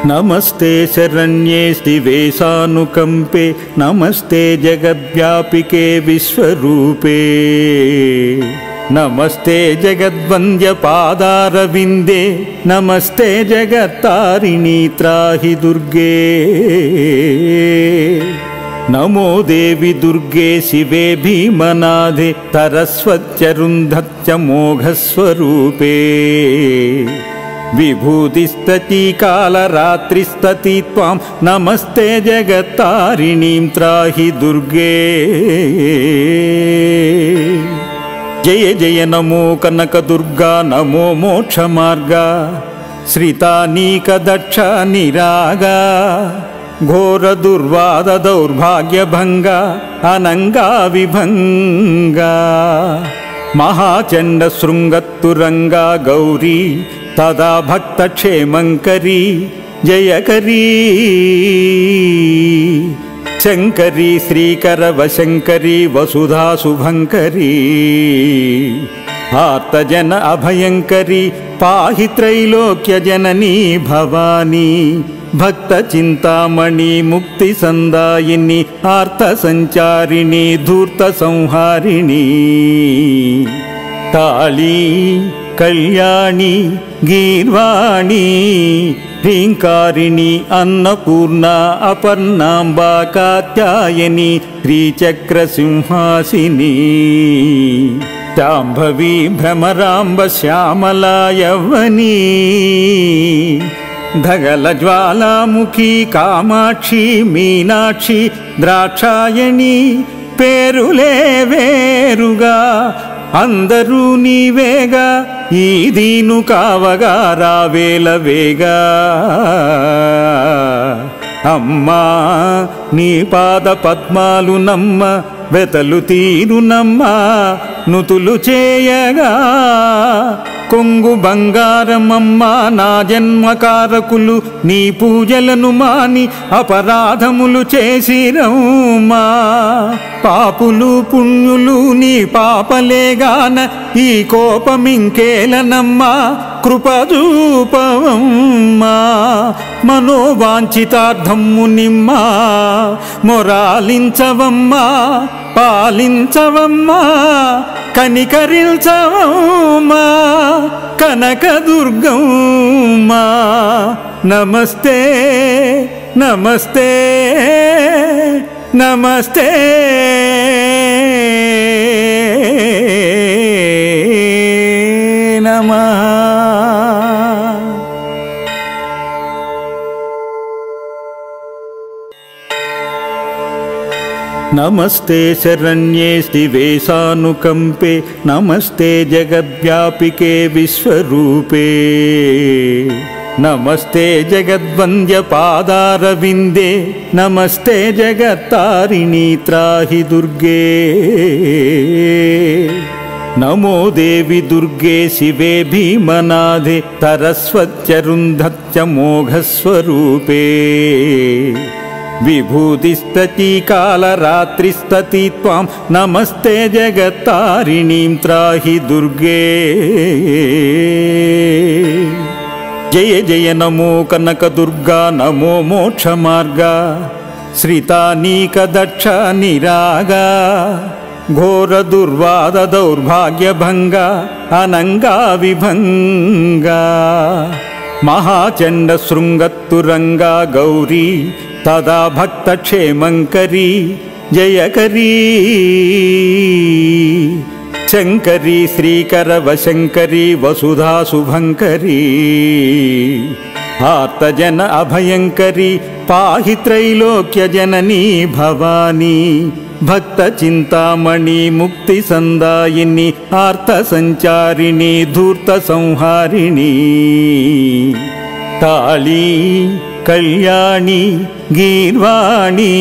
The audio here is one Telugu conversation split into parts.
नमस्ते शरण्ये शिवे सानुकंपे नमस्ते जगद्व्यापिके विश्वरूपे नमस्ते जगद्वन्द्य पादारविन्दे नमस्ते जगत्तारिणी त्राहि दुर्गे नमो देवी दुर्गे शिवे भीमनादे सरस्वत्यरुन्धत्य मोघस्वरूपे विभूतिस्तती कालरात्रिस्तती त्वां नमस्ते जगत्तारिणीं त्राहि दुर्गे जय जय नमो कनकदुर्गा नमो मोक्षमार्गा श्रितानीकदक्षा निरागा घोरदुर्वाद दौर्भाग्यभंगा अनंगा विभंगा महाचंड शृंगत्तुरंगा गौरी तदा भक्तक्षेमंकरी जयकरी शंकरी श्रीकर वशंकरी वसुधा शुभंकरी आर्तजन अभयंकरी पाहि त्रैलोक्य जननी भवानी भक्त चिंतामणि मुक्ति संदायिनी आर्त संचारिणी धूर्त संहारिणी ताली कल्याणी गीर्वाणी ह्रींकारिणी अन्नपूर्णा अपर्णांबा कात्यायनी श्रीचक्रसिंहासिनी शांभवी भ्रमरांब श्यामला यौवनी धगलज्वालामुखी कामाक्षी मीनाक्षी द्राक्षायणी पेरुले वेरुगा अंदरू नीवेगा ఈ దీను కావగా రావేల వేగా అమ్మా నీ పాద పద్మాలు నమ్మ వెతలు తీరునమ్మ నుతులు చేయగా కొంగు బంగారమమ్మ నా జన్మకారకులు నీ పూజలను మాని అపరాధములు చేసిరమ్మా పాపులు పుణ్యులు నీ పాపలేగాన ఈ కోపమింకేలనమ్మా కృపదూపవమ్మా మనోవాంఛితార్థము నిమ్మా మొరాలించవమ్మా పాలించవమ్మా కనికరించవమ్మా కనకదుర్గమ్మా నమస్తే నమస్తే నమస్తే నమః नमस्ते शरण्ये शिवे सानुकंपे नमस्ते जगद्व्यापिके विश्वरूपे नमस्ते जगद्वन्द्य पादारविन्दे नमस्ते जगत्तारिणी त्राहि दुर्गे नमो देवी दुर्गे शिवे भीमनादे सरस्वत्यरुन्धत्य मोघस्वरूपे विभूतिस्तती कालरात्रिस्तती त्वां नमस्ते जगत्तारिणीं त्राहि दुर्गे जय जय नमो कनकदुर्गा नमो मोक्षमार्गा श्रितानीकदक्षा निरागा घोरदुर्वाद दौर्भाग्यभंगा अनंगा विभंगा महाचंड शृंगत्तुरंगा गौरी तदा भक्तक्षेमंकरी जयकरी शंकरी श्रीकर वशंकरी वसुधा शुभंकरी आर्तजन अभयंकरी पाहि त्रैलोक्य जननी भवानी भक्त चिंतामणि मुक्ति संदायिनी आर्त संचारिणी धूर्त संहारिणी ताली कल्याणी गीर्वाणी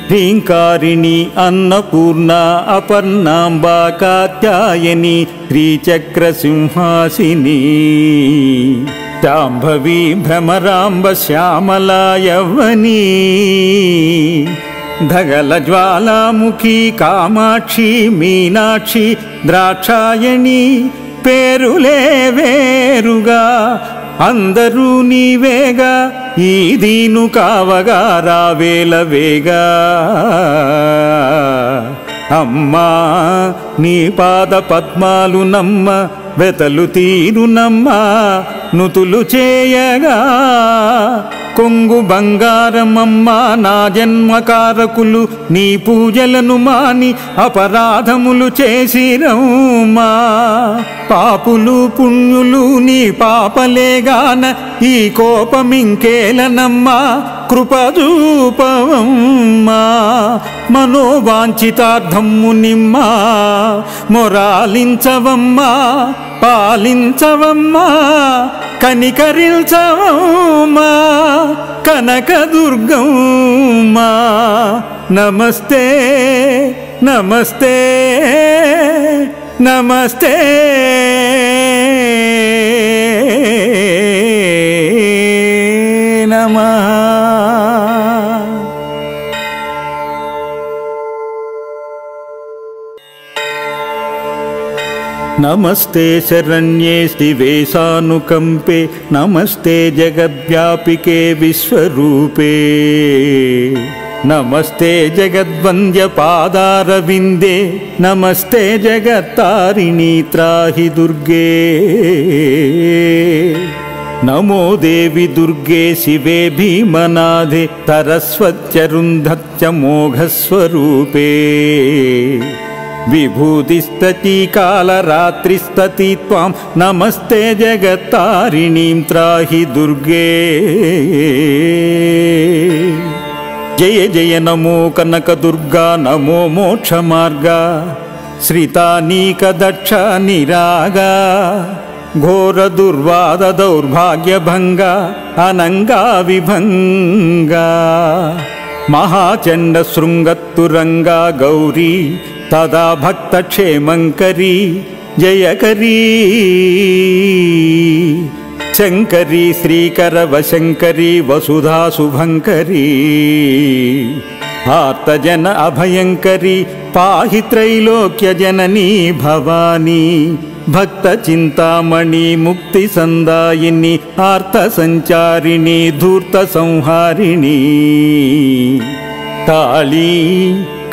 ह्रींकारिणी अन्नपूर्णा अपर्णांबा कात्यायनी श्रीचक्रसिंहासिनी शांभवी भ्रमरांब श्यामला यौवनी धगलज्वालामुखी कामाक्षी मीनाक्षी द्राक्षायणी पेरुले वेरुगा అందరూ నీవేగా ఈ దీను కావగా రావేల వేగా అమ్మా నీ పాద పద్మాలు నమ్మ వెతలు తీరునమ్మా నుతులు చేయగా కొంగు బంగారమమ్మా నా జన్మకారకులు నీ పూజలను మాని అపరాధములు చేసిరమ్మా పాపులు పుణ్యులు నీ పాపలేగాన ఈ కోపమింకేలనమ్మా కృపదూపవమ్మా మనోవాంఛితార్థము నిమ్మా మొరాలించవమ్మా పాలించవమ్మా కనికరించవమ్మా కనకదుర్గమ్మా నమస్తే నమస్తే నమస్తే నమః నమస్తే శరణ్యే శివే సానుకంపే నమస్తే జగద్వ్యాపికే విశ్వరూపే నమస్తే జగద్వంద్య పాదారవిందే నమస్తే జగత్తారిణీ త్రాహి దుర్గే నమో దేవి దుర్గే శివే భీమనాథే సరస్వత్యరుంధత్య మోఘస్వరూపే విభూతిస్తతి కాళరాత్రిస్తతి త్వాం నమస్తే జగత్తారిణీం త్రాహి దుర్గే జయ జయ నమో కనకదుర్గా నమో మోక్షమార్గా శ్రితానీక దక్ష నిరాగా ఘోర దుర్వాద దౌర్భాగ్యభంగ అనంగా విభంగా మహాచండ శృంగత్తురంగా గౌరీ తదా భక్తక్షేమంకరీ జయకరీ శంకరీ శ్రీకర వశంకరీ వసుధా శుభంకరీ ఆర్తజన అభయంకరీ పాహి త్రైలోక్య జననీ భవానీ భక్త చింతామణి ముక్తి సందాయిని ఆర్త సంచారిణి ధూర్త సంహారిణి కాళీ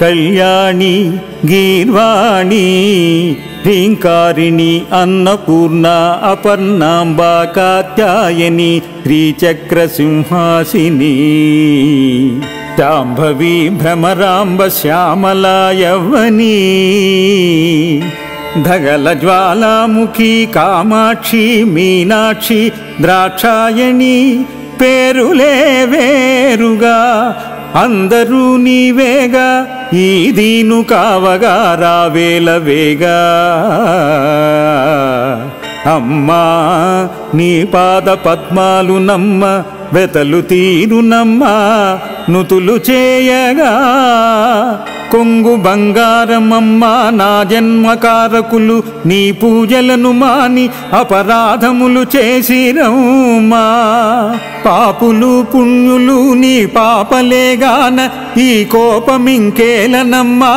కళ్యాణి గీర్వాణి హ్రీంకారిణి అన్నపూర్ణ అపర్ణాంబా కాత్యాయని శ్రీచక్రసింహాసిని శాంభవి భ్రమరాంబ శ్యామలా యవ్వనీ ధగల జ్వాలాముఖి కామాక్షి మీనాక్షి ద్రాక్షాయణి పేరులే వేరుగా అందరూ నీవేగా ఈ దీను కావగా రావేల వేగా అమ్మా నీ పాద పద్మాలు నమ్మ వెతలు తీరునమ్మా నుతులు చేయగా కొంగు బంగారమమ్మా నా జన్మకారకులు నీ పూజలను మాని అపరాధములు చేసిరమ్మా పాపులు పుణ్యులు నీ పాపలేగాన ఈ కోపమింకేలనమ్మా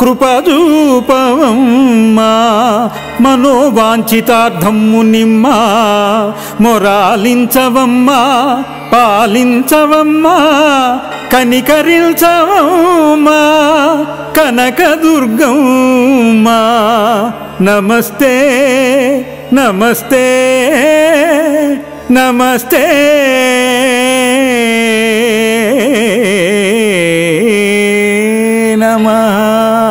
కృపదూపవమ్మా మనోవాంఛితార్థము నిమ్మా మొరాలించవమ్మా పాలించవమ్మా కనికరించవమ్మా కనకదుర్గమ్మా నమస్తే నమస్తే నమస్తే నమః